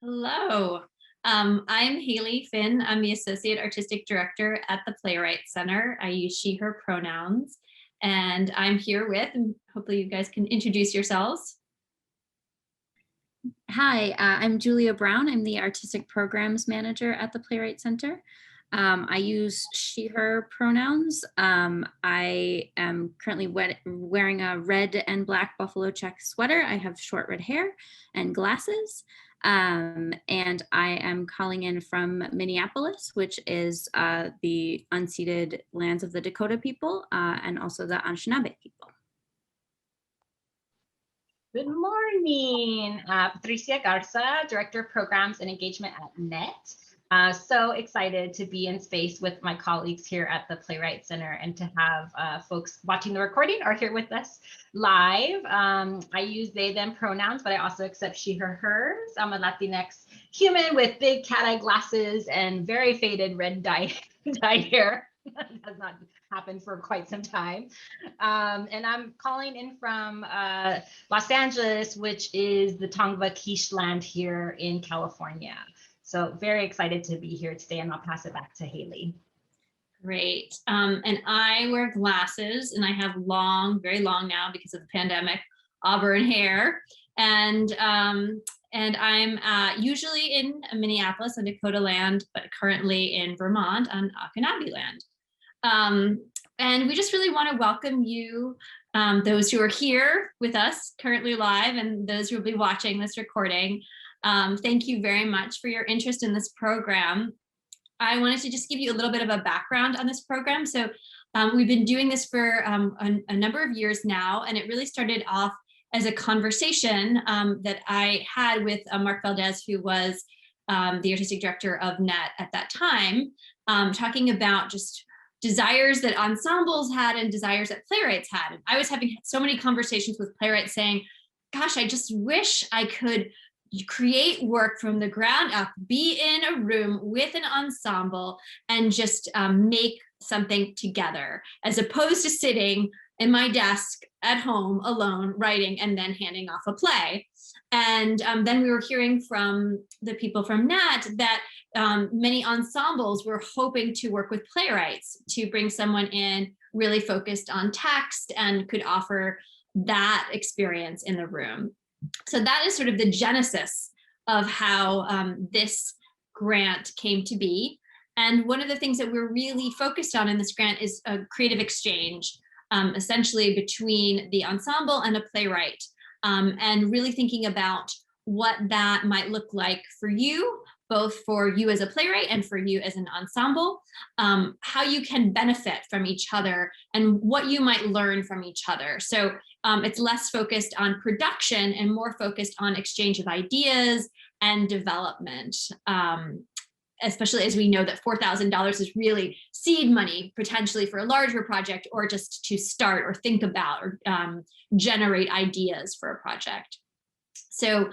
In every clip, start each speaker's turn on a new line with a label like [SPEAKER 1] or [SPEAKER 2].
[SPEAKER 1] Hello. I'm Haley Finn. I'm the Associate Artistic Director at the Playwrights Center. I use she, her pronouns, and I'm here with, and hopefully you guys can introduce yourselves.
[SPEAKER 2] Hi, I'm Julia Brown. I'm the Artistic Programs Manager at the Playwright Center. I use she, her pronouns. I am currently wearing a red and black buffalo check sweater. I have short red hair and glasses. And I am calling in from Minneapolis, which is the unceded lands of the Dakota people and also the Anishinaabe people.
[SPEAKER 3] Good morning, Patricia Garza, Director of Programs and Engagement at NET. So excited to be in space with my colleagues here at the Playwright Center and to have folks watching the recording or here with us live. I use they, them pronouns, but I also accept she, her, hers. I'm a Latinx human with big cat-eye glasses and very faded red dye hair. Has not happened for quite some time. And I'm calling in from Los Angeles, which is the Tongva Quiche land here in California. So very excited to be here today, and I'll pass it back to Haley.
[SPEAKER 1] Great. And I wear glasses, and I have long, very long now because of the pandemic, auburn hair. And I'm usually in Minneapolis on Dakota land, but currently in Vermont on Anishinaabe land. And we just really want to welcome you, those who are here with us currently live and those who will be watching this recording. Thank you very much for your interest in this program. I wanted to just give you a little bit of a background on this program. So we've been doing this for a number of years now, and it really started off as a conversation that I had with Mark Valdez, who was the artistic director of NET at that time, talking about just desires that ensembles had and desires that playwrights had. And I was having so many conversations with playwrights saying, gosh, I just wish I could create work from the ground up, be in a room with an ensemble and just make something together, as opposed to sitting in my desk at home alone, writing and then handing off a play. And then we were hearing from the people from NET that many ensembles were hoping to work with playwrights to bring someone in really focused on text and could offer that experience in the room. So that is sort of the genesis of how this grant came to be. And one of the things that we're really focused on in this grant is a creative exchange, essentially between the ensemble and a playwright, and really thinking about what that might look like for you, both for you as a playwright and for you as an ensemble, how you can benefit from each other and what you might learn from each other. So it's less focused on production and more focused on exchange of ideas and development, especially as we know that $4,000 is really seed money potentially for a larger project, or just to start or think about or generate ideas for a project. So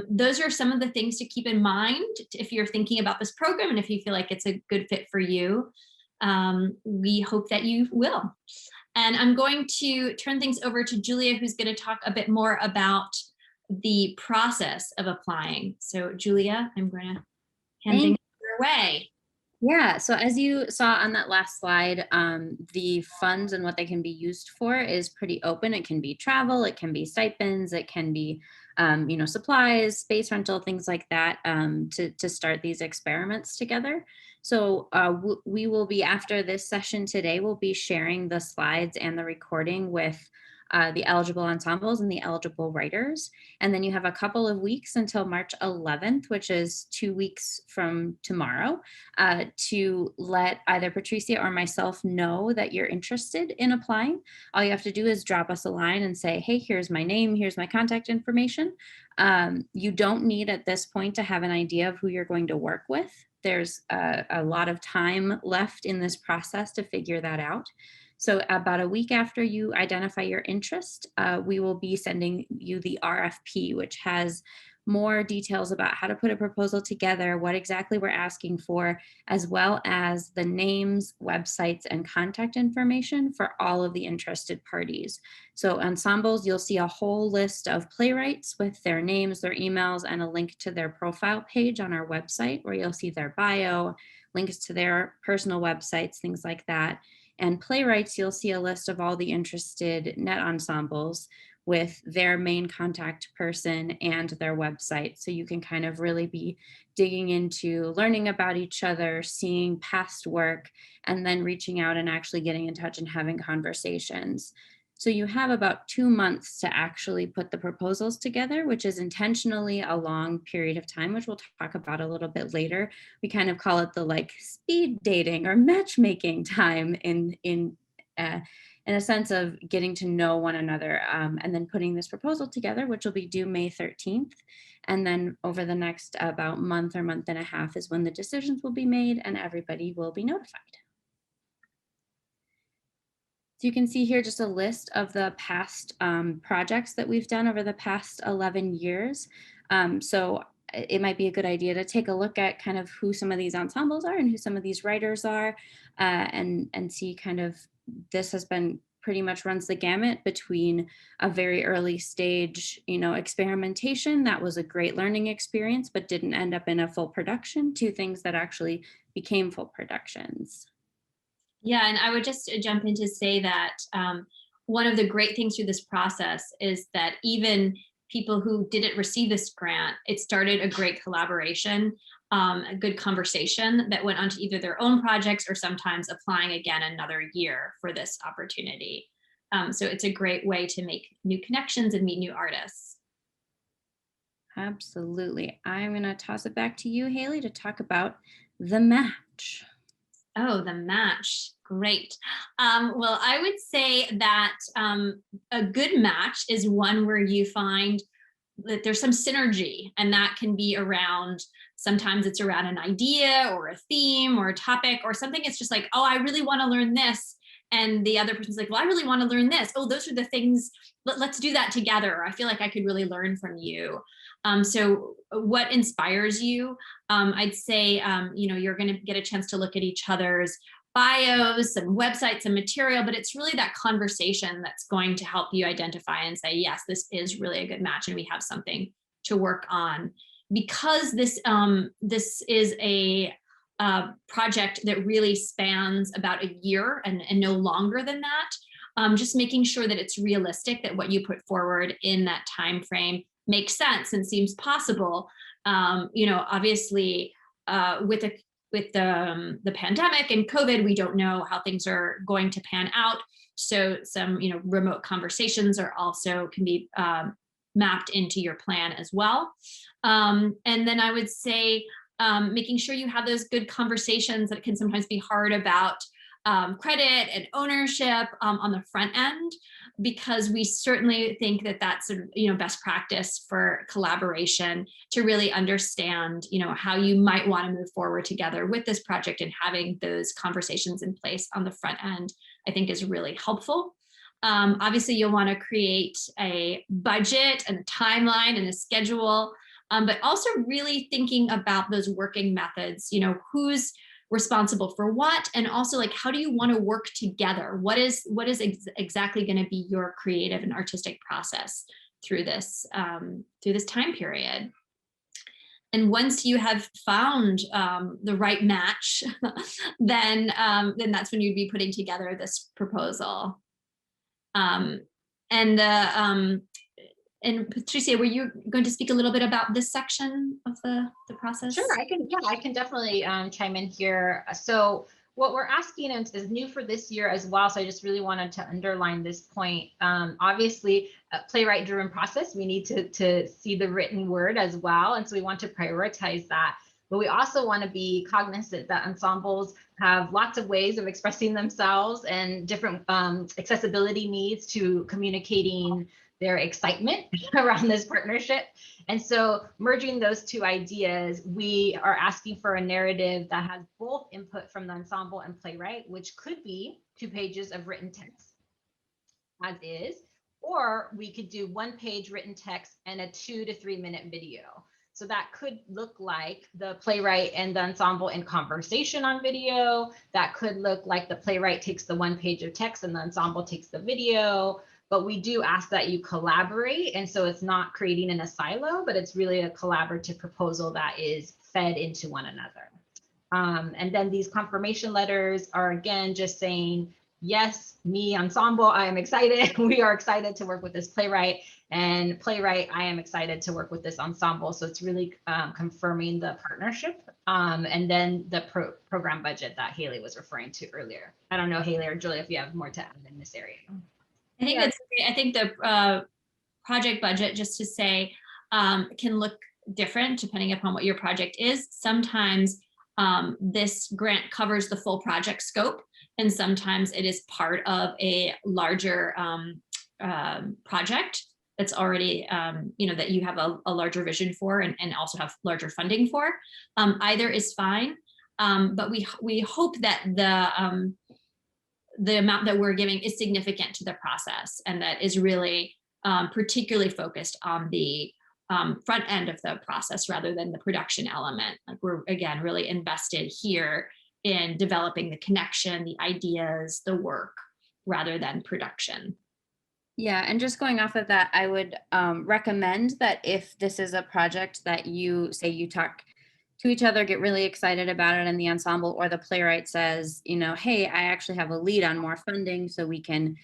[SPEAKER 1] those are some of the things to keep in mind if you're thinking about this program and if you feel like it's a good fit for you. We hope that you will. And I'm going to turn things over to Julia, who's going to talk a bit more about the process of applying. So Julia, I'm going to hand things your way.
[SPEAKER 2] Yeah, so as you saw on that last slide, the funds and what they can be used for is pretty open. It can be travel, it can be stipends, it can be supplies, space rental, things like that, to start these experiments together. So we will be, after this session today, we'll be sharing the slides and the recording with the eligible ensembles and the eligible writers. And then you have a couple of weeks until March 11th, which is 2 weeks from tomorrow, to let either Patricia or myself know that you're interested in applying. All you have to do is drop us a line and say, hey, here's my name, here's my contact information. You don't need at this point to have an idea of who you're going to work with. There's a lot of time left in this process to figure that out. So about a week after you identify your interest, we will be sending you the RFP, which has more details about how to put a proposal together, what exactly we're asking for, as well as the names, websites, and contact information for all of the interested parties. So ensembles, you'll see a whole list of playwrights with their names, their emails, and a link to their profile page on our website, where you'll see their bio, links to their personal websites, things like that. And playwrights, you'll see a list of all the interested net ensembles with their main contact person and their website. So you can kind of really be digging into learning about each other, seeing past work, and then reaching out and actually getting in touch and having conversations. So you have about 2 months to actually put the proposals together, which is intentionally a long period of time, which we'll talk about a little bit later. We kind of call it the like speed dating or matchmaking time in a sense of getting to know one another, and then putting this proposal together, which will be due May 13th. And then over the next about month or month and a half is when the decisions will be made and everybody will be notified. So you can see here just a list of the past projects that we've done over the past 11 years. So it might be a good idea to take a look at kind of who some of these ensembles are and who some of these writers are, and see kind of, this has been pretty much runs the gamut between a very early stage, experimentation that was a great learning experience, but didn't end up in a full production, to things that actually became full productions.
[SPEAKER 1] Yeah, and I would just jump in to say that one of the great things through this process is that even people who didn't receive this grant, it started a great collaboration, a good conversation that went on to either their own projects or sometimes applying again another year for this opportunity. So it's a great way to make new connections and meet new artists.
[SPEAKER 2] Absolutely. I'm going to toss it back to you, Haley, to talk about the match.
[SPEAKER 1] Oh, the match. Great. Well, I would say that a good match is one where you find that there's some synergy, and that can be around, sometimes it's around an idea or a theme or a topic or something. It's just like, oh, I really want to learn this. And the other person's like, well, I really want to learn this. Oh, those are the things, let's do that together. I feel like I could really learn from you. So what inspires you? I'd say, you're going to get a chance to look at each other's bios, some websites, some material, but it's really that conversation that's going to help you identify and say, yes, this is really a good match and we have something to work on. Because this is a project that really spans about a year and no longer than that, just making sure that it's realistic, that what you put forward in that time frame makes sense and seems possible. Obviously, with the pandemic and COVID, we don't know how things are going to pan out. So some, remote conversations are also can be mapped into your plan as well. And then I would say making sure you have those good conversations that can sometimes be hard about credit and ownership on the front end, because we certainly think that that's best practice for collaboration, to really understand how you might want to move forward together with this project, and having those conversations in place on the front end I think is really helpful. Obviously you'll want to create a budget and a timeline and a schedule, but also really thinking about those working methods, who's responsible for what, and also like, how do you want to work together? What is exactly going to be your creative and artistic process through this time period? And once you have found the right match, then that's when you'd be putting together this proposal. And Patricia, were you going to speak a little bit about this section of the process?
[SPEAKER 3] Sure, I can definitely chime in here. So what we're asking is new for this year as well. So I just really wanted to underline this point. Obviously, a playwright-driven process, we need to see the written word as well. And so we want to prioritize that. But we also want to be cognizant that ensembles have lots of ways of expressing themselves and different accessibility needs to communicating their excitement around this partnership. And so merging those two ideas, we are asking for a narrative that has both input from the ensemble and playwright, which could be 2 pages of written text as is, or we could do 1-page written text and a 2 to 3 minute video. So that could look like the playwright and the ensemble in conversation on video. That could look like the playwright takes the 1 page of text and the ensemble takes the video. But we do ask that you collaborate. And so it's not creating in a silo, but it's really a collaborative proposal that is fed into one another. And then these confirmation letters are, again, just saying, yes, me, ensemble, I am excited. We are excited to work with this playwright, and playwright, I am excited to work with this ensemble. So it's really confirming the partnership. And then the program budget that Haley was referring to earlier. I don't know, Haley or Julia, if you have more to add in this area.
[SPEAKER 1] I think that's great. I think the project budget, just to say, can look different depending upon what your project is. Sometimes this grant covers the full project scope, and sometimes it is part of a larger project that's already, that you have a larger vision for and also have larger funding for. Either is fine, but we hope that the amount that we're giving is significant to the process, and that is really particularly focused on the front end of the process rather than the production element. Like, we're, again, really invested here in developing the connection, the ideas, the work, rather than production.
[SPEAKER 2] Yeah, and just going off of that, I would recommend that if this is a project that you say you talk to each other, get really excited about it, and the ensemble or the playwright says, hey, I actually have a lead on more funding, so we can,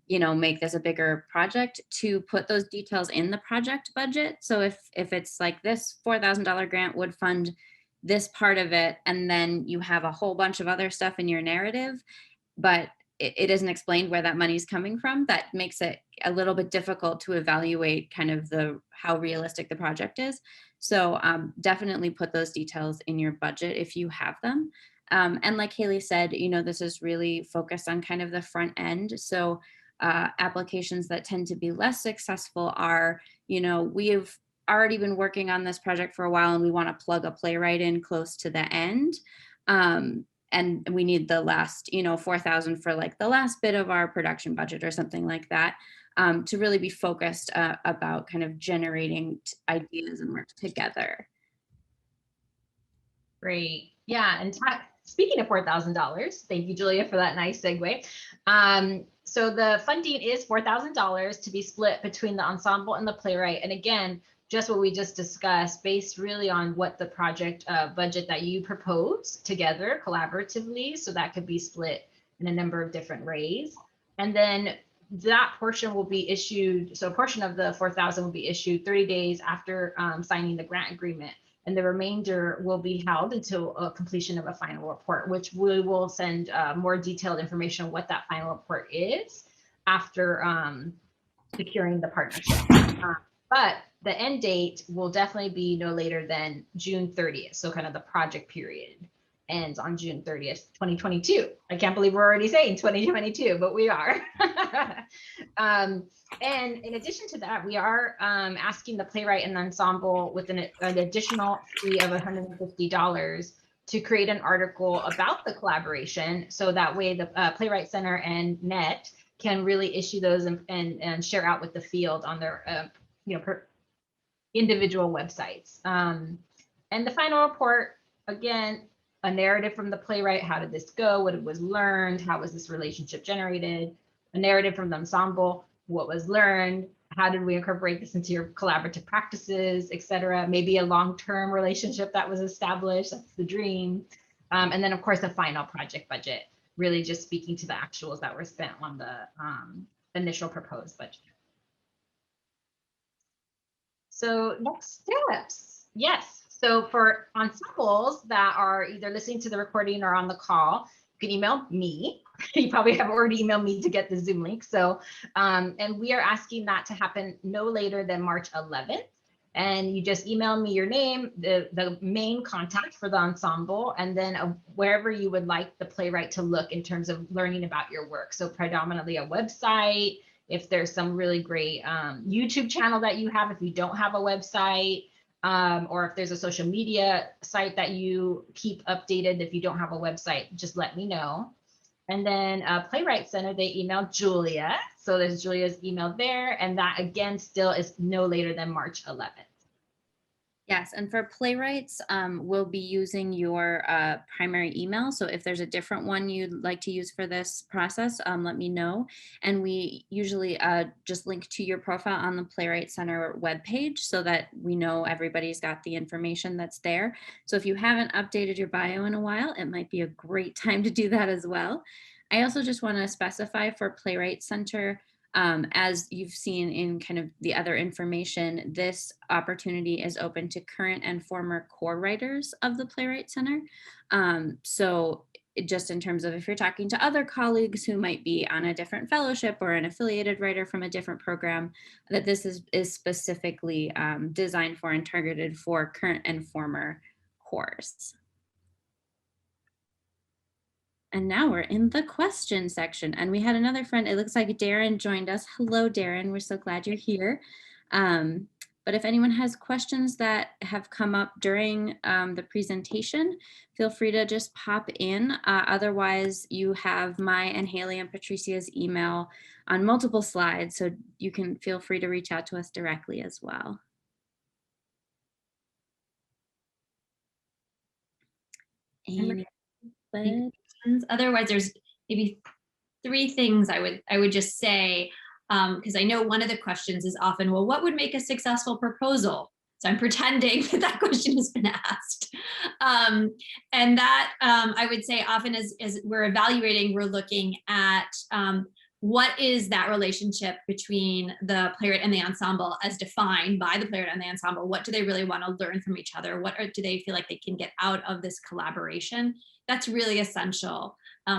[SPEAKER 2] make this a bigger project, to put those details in the project budget. So if it's like, this $4,000 grant would fund this part of it, and then you have a whole bunch of other stuff in your narrative, but it isn't explained where that money is coming from, that makes it a little bit difficult to evaluate kind of how realistic the project is. So definitely put those details in your budget if you have them. And like Haley said, this is really focused on kind of the front end. So applications that tend to be less successful are, we've already been working on this project for a while and we want to plug a playwright in close to the end. And we need the last, $4,000 for like the last bit of our production budget or something like that, to really be focused about kind of generating ideas and work together.
[SPEAKER 3] Great. Yeah. And speaking of $4,000, thank you, Julia, for that nice segue. So the funding is $4,000 to be split between the ensemble and the playwright. And again, just what we just discussed, based really on what the project budget that you propose together collaboratively. So that could be split in a number of different ways. And then that portion will be issued. So a portion of the $4,000 will be issued 30 days after signing the grant agreement. And the remainder will be held until completion of a final report, which we will send more detailed information on what that final report is after securing the partnership. But the end date will definitely be no later than June 30th. So kind of the project period ends on June 30th, 2022. I can't believe we're already saying 2022, but we are. And in addition to that, we are asking the playwright and the ensemble with an additional fee of $150 to create an article about the collaboration. So that way the Playwright Center and NET can really issue those and share out with the field on their individual websites. And the final report, again, a narrative from the playwright. How did this go? What was learned? How was this relationship generated? A narrative from the ensemble. What was learned? How did we incorporate this into your collaborative practices, etc.? Maybe a long-term relationship that was established. That's the dream. And then, of course, the final project budget, really just speaking to the actuals that were spent on the initial proposed budget. So next steps. Yes. So for ensembles that are either listening to the recording or on the call, you can email me. You probably have already emailed me to get the Zoom link. So, and we are asking that to happen no later than March 11th. And you just email me your name, the main contact for the ensemble, and then wherever you would like the playwright to look in terms of learning about your work. So predominantly a website, if there's some really great YouTube channel that you have, if you don't have a website, or if there's a social media site that you keep updated, if you don't have a website, just let me know. And then Playwright Center, they emailed Julia. So there's Julia's email there. And that again, still is no later than March 11th.
[SPEAKER 2] Yes, and for playwrights, we'll be using your primary email. So if there's a different one you'd like to use for this process, let me know. And we usually just link to your profile on the Playwright Center webpage so that we know everybody's got the information that's there. So if you haven't updated your bio in a while, it might be a great time to do that as well. I also just want to specify for Playwright Center, as you've seen in kind of the other information, this opportunity is open to current and former core writers of the Playwright Center. So just in terms of if you're talking to other colleagues who might be on a different fellowship or an affiliated writer from a different program, that this is specifically designed for and targeted for current and former cores. And now we're in the question section, and we had another friend. It looks like Darren joined us. Hello, Darren. We're so glad you're here. But if anyone has questions that have come up during the presentation, feel free to just pop in. Otherwise, you have my and Haley and Patricia's email on multiple slides, so you can feel free to reach out to us directly as well.
[SPEAKER 1] Otherwise, there's maybe 3 things I would just say, because I know one of the questions is often, well, what would make a successful proposal? So I'm pretending that question has been asked. And that I would say often as we're evaluating, we're looking at what is that relationship between the playwright and the ensemble as defined by the playwright and the ensemble? What do they really want to learn from each other? What do they feel like they can get out of this collaboration? That's really essential.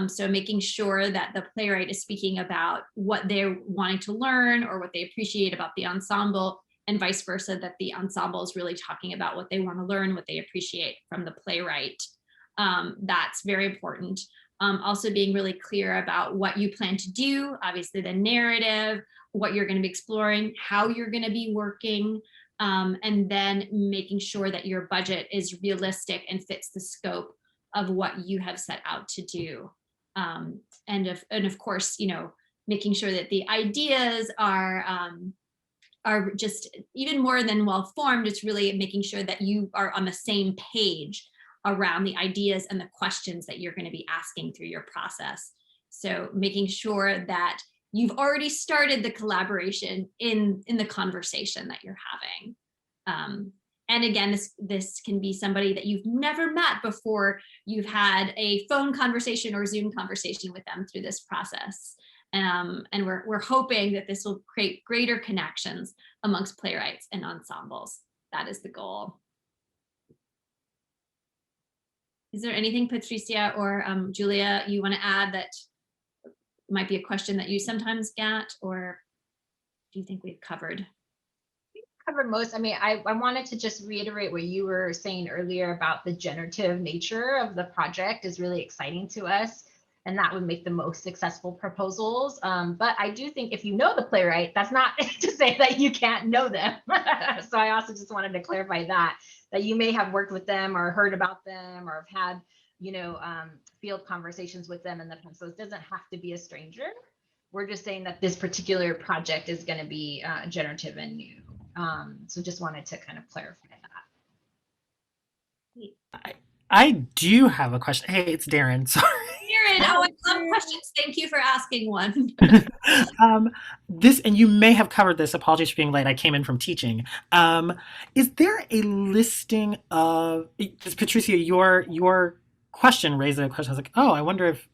[SPEAKER 1] So making sure that the playwright is speaking about what they're wanting to learn or what they appreciate about the ensemble, and vice versa, that the ensemble is really talking about what they want to learn, what they appreciate from the playwright. That's very important. Also being really clear about what you plan to do, obviously the narrative, what you're going to be exploring, how you're going to be working, and then making sure that your budget is realistic and fits the scope of what you have set out to do. And of course, you know, making sure that the ideas are just even more than well-formed. It's really making sure that you are on the same page around the ideas and the questions that you're going to be asking through your process. So making sure that you've already started the collaboration in the conversation that you're having. And again, this can be somebody that you've never met before you've had a phone conversation or Zoom conversation with them through this process. And we're hoping that this will create greater connections amongst playwrights and ensembles. That is the goal. Is there anything, Patricia or Julia, you want to add that might be a question that you sometimes get, or do you think we've covered?
[SPEAKER 3] Covered most. I mean, I wanted to just reiterate what you were saying earlier about the generative nature of the project is really exciting to us, and that would make the most successful proposals. But I do think if you know the playwright, that's not to say that you can't know them. So I also just wanted to clarify that you may have worked with them or heard about them or have had, you know, field conversations with them in the past. So it doesn't have to be a stranger. We're just saying that this particular project is going to be generative and new. So just wanted to kind of clarify that.
[SPEAKER 4] I do have a question. Hey, it's Darren. Sorry.
[SPEAKER 1] Darren, oh, I love questions. Thank you for asking one.
[SPEAKER 4] This, and you may have covered this. Apologies for being late. I came in from teaching. Is there a listing of? Because Patricia, your question raised a question. I was like, oh, I wonder if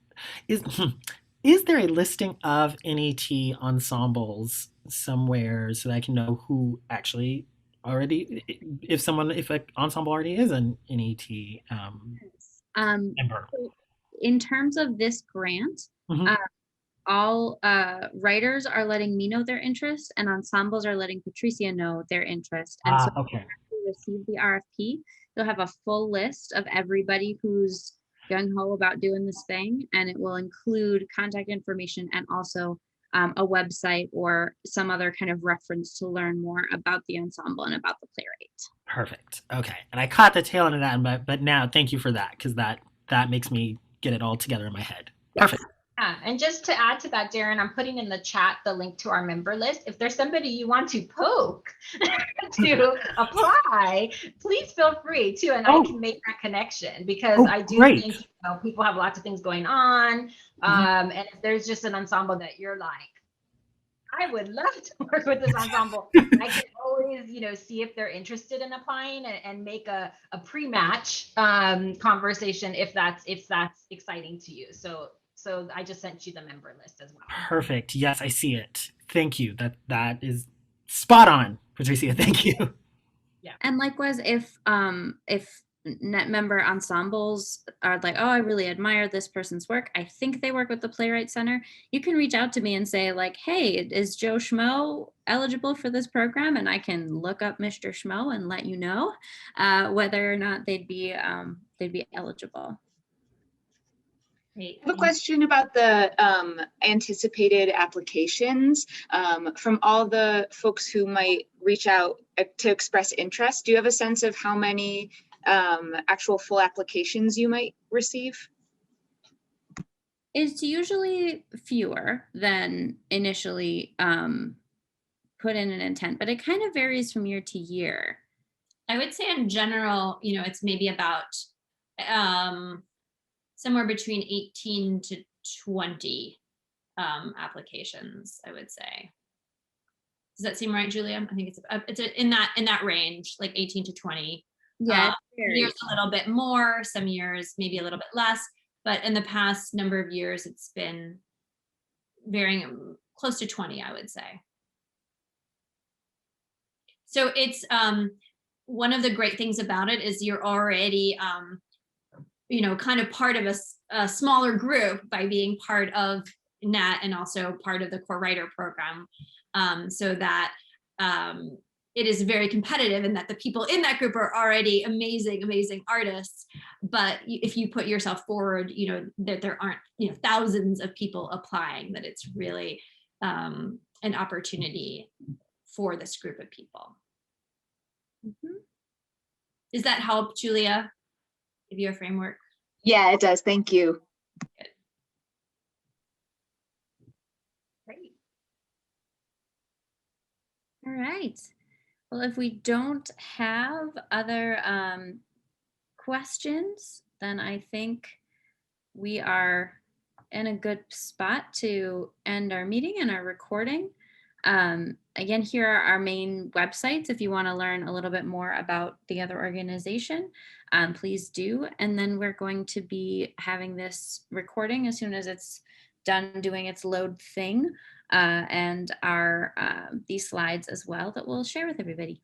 [SPEAKER 4] is there a listing of NET ensembles somewhere so that I can know who actually already, if an ensemble already is an NET member?
[SPEAKER 2] In terms of this grant, all writers are letting me know their interest, and ensembles are letting Patricia know their interest. And so
[SPEAKER 4] Okay.
[SPEAKER 2] after you receive the RFP, you'll have a full list of everybody who's gung-ho about doing this thing, and it will include contact information and also a website or some other kind of reference to learn more about the ensemble and about the playwright.
[SPEAKER 4] Perfect. Okay. And I caught the tail end of that, but now thank you for that, because that makes me get it all together in my head. Yes. Perfect.
[SPEAKER 3] Yeah, and just to add to that, Darren, I'm putting in the chat the link to our member list. If there's somebody you want to poke to apply, please feel free to, and I can make that connection, because I do
[SPEAKER 4] great.
[SPEAKER 3] think people have lots of things going on. And if there's just an ensemble that you're like, I would love to work with this ensemble, I can always, see if they're interested in applying and make a pre-match conversation if that's exciting to you. So I just sent you the member list as well.
[SPEAKER 4] Perfect. Yes, I see it. Thank you. That is spot on, Patricia. Thank you.
[SPEAKER 3] Yeah.
[SPEAKER 2] And likewise, if net member ensembles are like, oh, I really admire this person's work, I think they work with the Playwrights Center, you can reach out to me and say like, hey, is Joe Schmo eligible for this program? And I can look up Mr. Schmo and let you know whether or not they'd be eligible.
[SPEAKER 5] I have a question about the anticipated applications from all the folks who might reach out to express interest. Do you have a sense of how many actual full applications you might receive?
[SPEAKER 2] It's usually fewer than initially put in an intent, but it kind of varies from year to year.
[SPEAKER 1] I would say in general, it's maybe about somewhere between 18 to 20 applications, I would say. Does that seem right, Julia? I think it's in that range, like 18 to 20.
[SPEAKER 2] Yeah,
[SPEAKER 1] years a little bit more, some years maybe a little bit less, but in the past number of years, it's been varying close to 20, I would say. So it's one of the great things about it is you're already kind of part of a smaller group by being part of NET and also part of the core writer program, so that it is very competitive and that the people in that group are already amazing artists. But if you put yourself forward, that there aren't thousands of people applying, that it's really an opportunity for this group of people. Mm-hmm. Does that help, Julia? Give you a framework?
[SPEAKER 5] Yeah, it does. Thank you.
[SPEAKER 1] Good.
[SPEAKER 3] Great.
[SPEAKER 2] All right. Well, if we don't have other questions, then I think we are in a good spot to end our meeting and our recording. Again, here are our main websites. If you want to learn a little bit more about the other organization, please do. And then we're going to be having this recording as soon as it's done doing its load thing, and these slides as well that we'll share with everybody.